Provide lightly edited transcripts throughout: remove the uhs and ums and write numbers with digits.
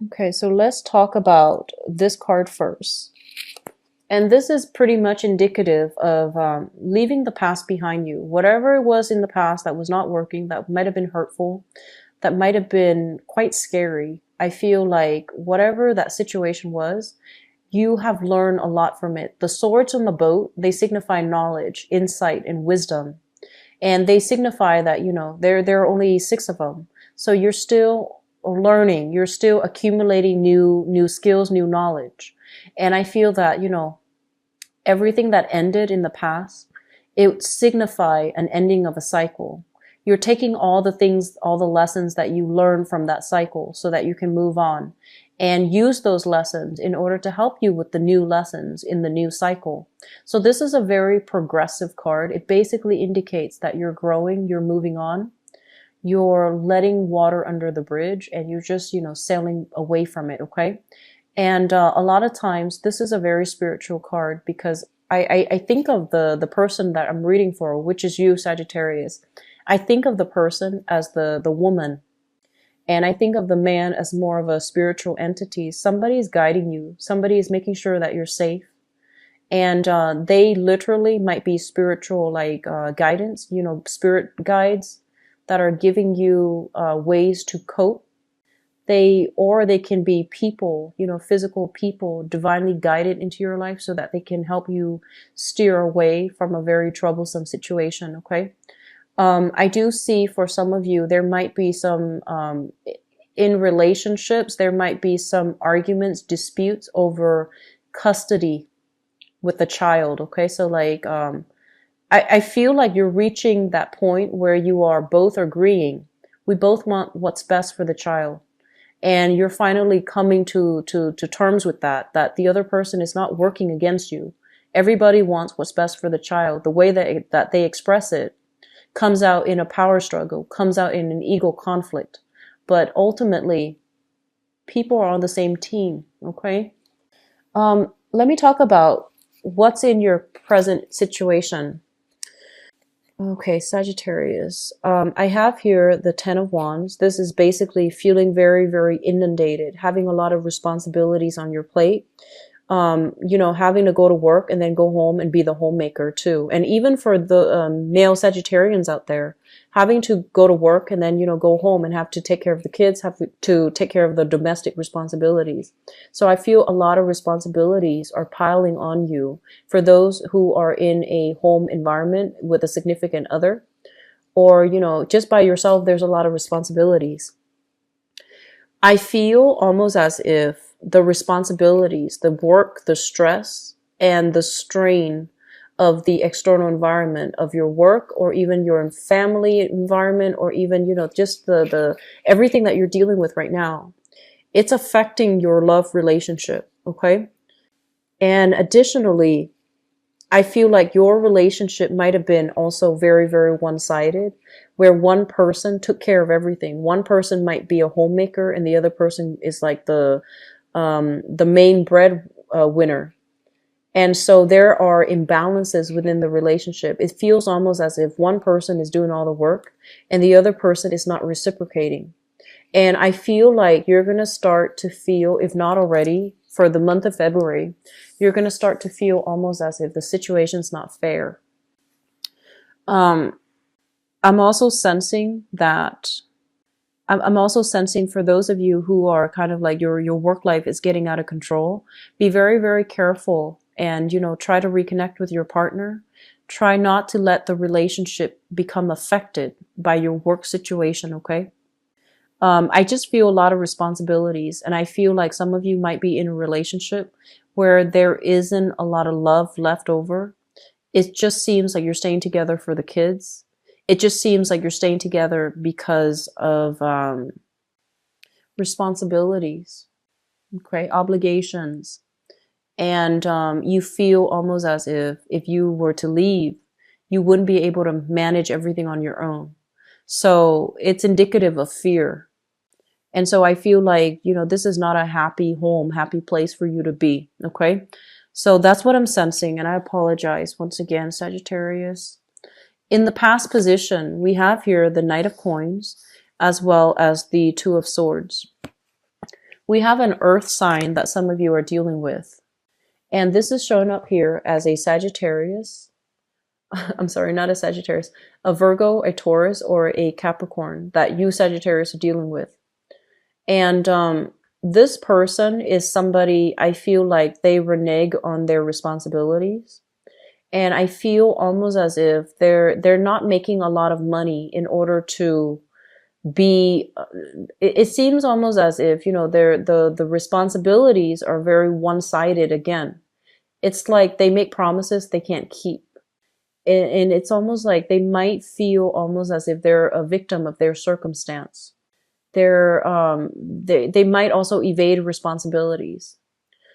Okay, so let's talk about this card first. And this is pretty much indicative of leaving the past behind you. Whatever it was in the past that was not working, that might have been hurtful, that might have been quite scary. I feel like whatever that situation was, you have learned a lot from it. The swords on the boat, they signify knowledge, insight, and wisdom. And they signify that, there are only six of them. So you're still learning, you're still accumulating new skills, new knowledge. And I feel that, everything that ended in the past, it signify an ending of a cycle. You're taking all the things, all the lessons that you learned from that cycle so that you can move on and use those lessons in order to help you with the new lessons in the new cycle. So this is a very progressive card. It basically indicates that you're growing, you're moving on, you're letting water under the bridge, and you're just, sailing away from it, okay? And a lot of times, this is a very spiritual card because I think of the person that I'm reading for, which is you, Sagittarius. I think of the person as the woman, and I think of the man as more of a spiritual entity. Somebody is guiding you. Somebody is making sure that you're safe. And they literally might be spiritual, like guidance, spirit guides that are giving you ways to cope. Or they can be people, physical people divinely guided into your life so that they can help you steer away from a very troublesome situation. Okay. I do see for some of you, there might be some, in relationships, there might be some arguments, disputes over custody with the child. Okay. So like, I feel like you're reaching that point where you are both agreeing. We both want what's best for the child. And you're finally coming to terms with that the other person is not working against you. Everybody wants what's best for the child. The way that they express it comes out in a power struggle, comes out in an ego conflict. But ultimately, people are on the same team, okay? Let me talk about what's in your present situation. Okay, Sagittarius. I have here the Ten of Wands. This is basically feeling very, very inundated, having a lot of responsibilities on your plate. Having to go to work and then go home and be the homemaker too. And even for the male Sagittarians out there, having to go to work and then, go home and have to take care of the kids, have to take care of the domestic responsibilities. So I feel a lot of responsibilities are piling on you for those who are in a home environment with a significant other, or, just by yourself, there's a lot of responsibilities. I feel almost as if the responsibilities, the work, the stress, and the strain of the external environment of your work, or even your family environment, or even, just the everything that you're dealing with right now, it's affecting your love relationship. Okay. And additionally, I feel like your relationship might have been also very, very one-sided, where one person took care of everything. One person might be a homemaker, and the other person is like the main bread winner. And so there are imbalances within the relationship. It feels almost as if one person is doing all the work, and the other person is not reciprocating. And I feel like you're going to start to feel, if not already, for the month of February, you're going to start to feel almost as if the situation's not fair. Um, I'm also sensing that, I'm also sensing for those of you who are kind of like your work life is getting out of control, be very, very careful and, try to reconnect with your partner. Try not to let the relationship become affected by your work situation, okay? I just feel a lot of responsibilities, and I feel like some of you might be in a relationship where there isn't a lot of love left over. It just seems like you're staying together for the kids. It just seems like you're staying together because of responsibilities, okay, obligations, and you feel almost as if you were to leave, you wouldn't be able to manage everything on your own. So it's indicative of fear. And so I feel like, this is not a happy home, happy place for you to be. Okay. So that's what I'm sensing. And I apologize once again, Sagittarius. In the past position, we have here the Knight of Coins as well as the Two of Swords. We have an earth sign that some of you are dealing with. And this is shown up here as a Sagittarius. I'm sorry, not a Sagittarius, a Virgo, a Taurus, or a Capricorn that you Sagittarius are dealing with. And this person is somebody, I feel like they renege on their responsibilities. And I feel almost as if they're not making a lot of money in order to be, it seems almost as if, you know, the responsibilities are very one-sided again. It's like they make promises they can't keep. And it's almost like they might feel almost as if they're a victim of their circumstance. They might also evade responsibilities.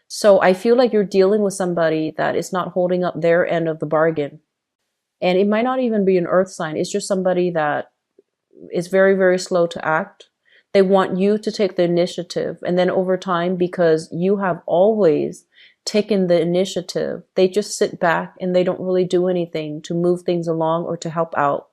So I feel like you're dealing with somebody that is not holding up their end of the bargain. And it might not even be an earth sign. It's just somebody that is very, very slow to act. They want you to take the initiative. And then over time, because you have always taken the initiative, they just sit back and they don't really do anything to move things along or to help out.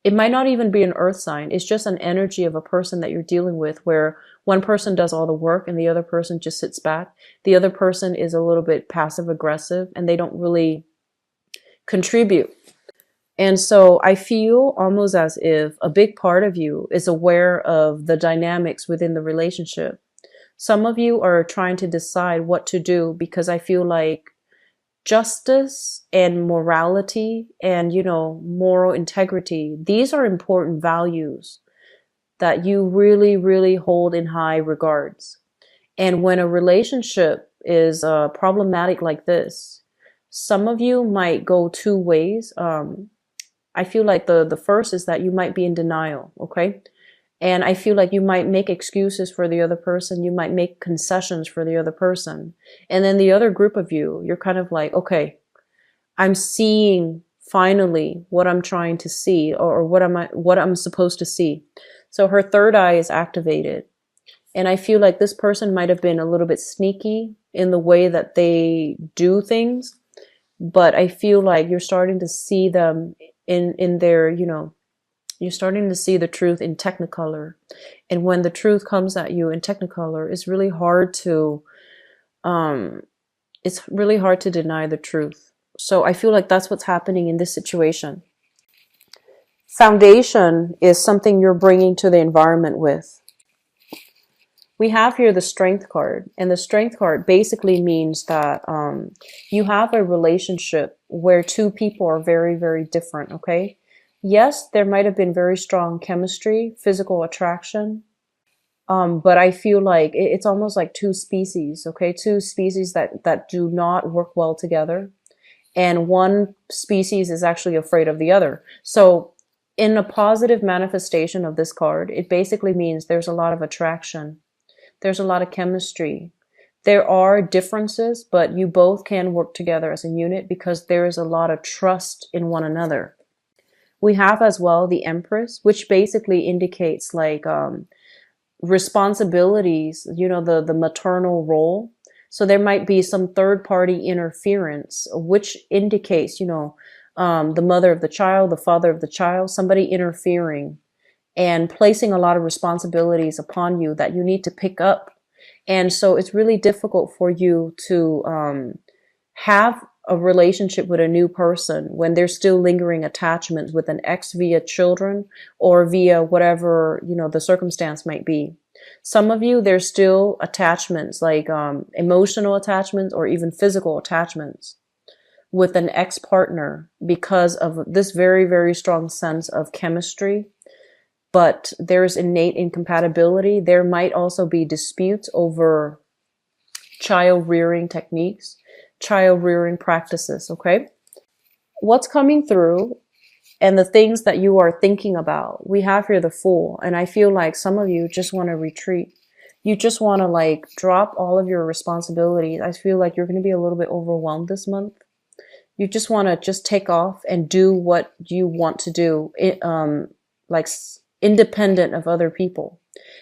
It might not even be an earth sign. It's just an energy of a person that you're dealing with where one person does all the work and the other person just sits back. The other person is a little bit passive aggressive and they don't really contribute. And so I feel almost as if a big part of you is aware of the dynamics within the relationship. Some of you are trying to decide what to do because I feel like justice and morality and, you know, moral integrity, these are important values that you really, really hold in high regards. And when a relationship is problematic like this, some of you might go two ways. I feel like the first is that you might be in denial, okay? And I feel like you might make excuses for the other person. You might make concessions for the other person. And then the other group of you, you're kind of like, okay, I'm seeing finally what I'm trying to see or what I'm supposed to see. So her third eye is activated. And I feel like this person might have been a little bit sneaky in the way that they do things. But I feel like you're starting to see them in their, you know, you're starting to see the truth in Technicolor. And when the truth comes at you in Technicolor, it's really hard to deny the truth. So I feel like that's what's happening in this situation. Foundation is something you're bringing to the environment with. We have here the Strength card, and the Strength card basically means that you have a relationship where two people are very, very different, okay? Yes, there might have been very strong chemistry, physical attraction, but I feel like it's almost like two species, okay? Two species that do not work well together, and one species is actually afraid of the other. So in a positive manifestation of this card, it basically means there's a lot of attraction. There's a lot of chemistry. There are differences, but you both can work together as a unit because there is a lot of trust in one another. We have as well the Empress, which basically indicates like responsibilities, you know, the maternal role. So there might be some third party interference, which indicates, you know, the mother of the child, the father of the child, somebody interfering and placing a lot of responsibilities upon you that you need to pick up. And so it's really difficult for you to have a relationship with a new person when there's still lingering attachments with an ex via children or via whatever, you know, the circumstance might be. Some of you, there's still attachments like emotional attachments or even physical attachments with an ex-partner because of this very, very strong sense of chemistry. But there's innate incompatibility. There might also be disputes over child rearing techniques, child rearing practices, okay? What's coming through and the things that you are thinking about. We have here the Fool, and I feel like some of you just want to retreat. You just want to like drop all of your responsibilities. I feel like you're going to be a little bit overwhelmed this month. You just want to just take off and do what you want to do, like independent of other people.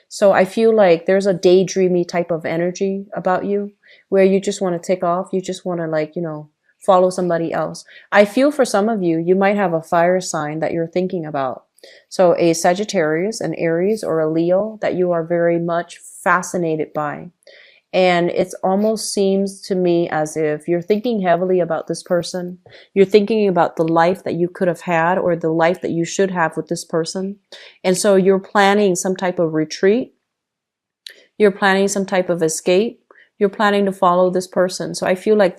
So I feel like there's a daydreamy type of energy about you where you just want to take off. You just want to like, you know, follow somebody else. I feel for some of you, you might have a fire sign that you're thinking about. So a Sagittarius, an Aries, or a Leo that you are very much fascinated by. And it almost seems to me as if you're thinking heavily about this person. You're thinking about the life that you could have had or the life that you should have with this person. And so you're planning some type of retreat. You're planning some type of escape. You're planning to follow this person. So I feel like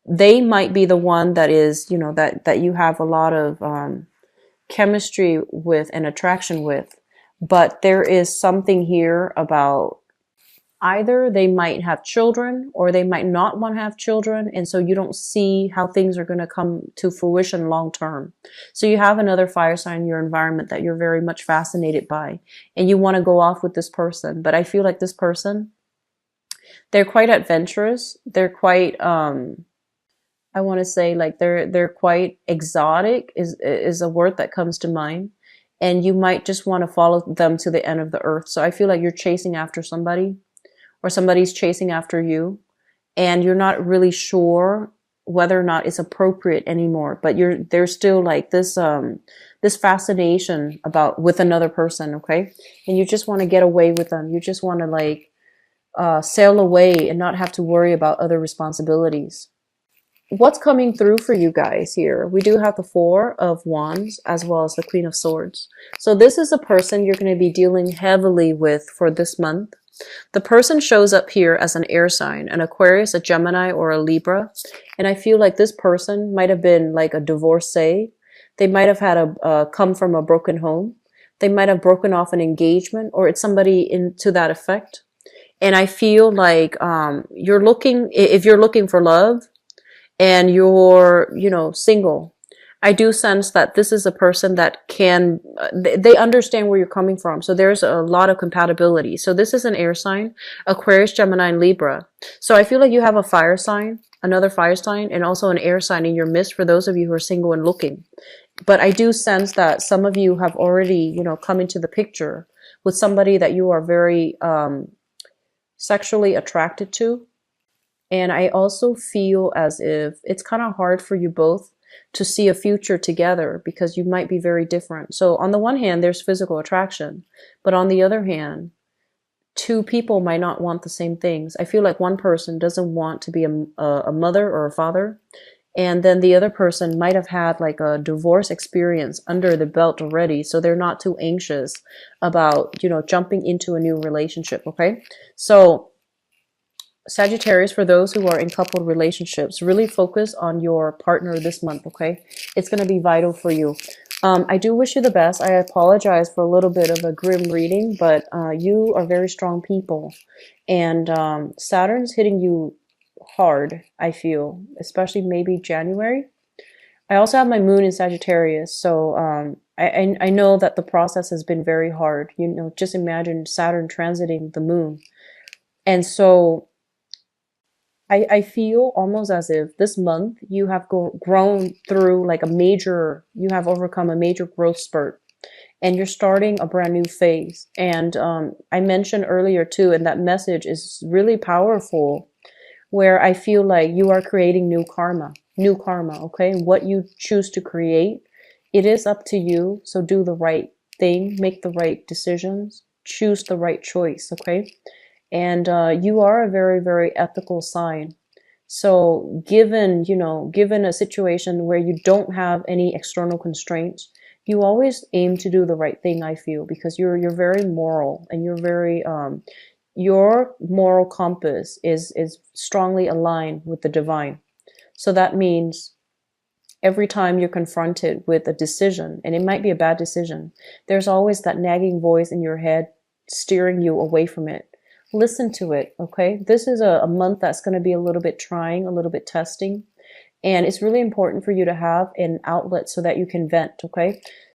they might be the one that is, that you have a lot of chemistry with and attraction with. But there is something here about either they might have children or they might not want to have children. And so you don't see how things are going to come to fruition long term. So you have another fire sign in your environment that you're very much fascinated by and you want to go off with this person. But I feel like this person, they're quite adventurous. They're quite, I want to say like they're quite exotic is a word that comes to mind. And you might just want to follow them to the end of the earth. So I feel like you're chasing after somebody or somebody's chasing after you and you're not really sure whether or not it's appropriate anymore, but there's still like this fascination with another person. Okay. And you just want to get away with them. You just want to like, sail away and not have to worry about other responsibilities. What's coming through for you guys here? We do have the Four of Wands as well as the Queen of Swords. So this is a person you're going to be dealing heavily with for this month. The person shows up here as an air sign, an Aquarius, a Gemini, or a Libra. And I feel like this person might have been like a divorcee. They might have had come from a broken home. They might have broken off an engagement, or it's somebody to that effect. And I feel like if you're looking for love and you're, single, I do sense that this is a person that they understand where you're coming from. So there's a lot of compatibility. So this is an air sign, Aquarius, Gemini, and Libra. So I feel like you have a fire sign, another fire sign, and also an air sign in your midst for those of you who are single and looking. But I do sense that some of you have already, come into the picture with somebody that you are very sexually attracted to. And I also feel as if it's kind of hard for you both to see a future together because you might be very different. So on the one hand, there's physical attraction, but on the other hand, two people might not want the same things. I feel like one person doesn't want to be a mother or a father, and then the other person might have had like a divorce experience under the belt already, so they're not too anxious about, jumping into a new relationship, okay? So Sagittarius, for those who are in coupled relationships, really focus on your partner this month, okay? It's going to be vital for you. I do wish you the best. I apologize for a little bit of a grim reading, but you are very strong people. And Saturn's hitting you hard, I feel, especially maybe January. I also have my moon in Sagittarius, so I know that the process has been very hard. Just imagine Saturn transiting the moon. And so I feel almost as if this month you have grown through like you have overcome a major growth spurt and you're starting a brand new phase. And I mentioned earlier too, and that message is really powerful, where I feel like you are creating new karma, okay? What you choose to create, it is up to you. So do the right thing, make the right decisions, choose the right choice, okay? And you are a very, very ethical sign. So given a situation where you don't have any external constraints, you always aim to do the right thing, I feel, because you're very moral and you're very, your moral compass is strongly aligned with the divine. So that means every time you're confronted with a decision, and it might be a bad decision, there's always that nagging voice in your head steering you away from it. Listen to it, okay? This is a month that's going to be a little bit trying, a little bit testing. And it's really important for you to have an outlet so that you can vent, okay?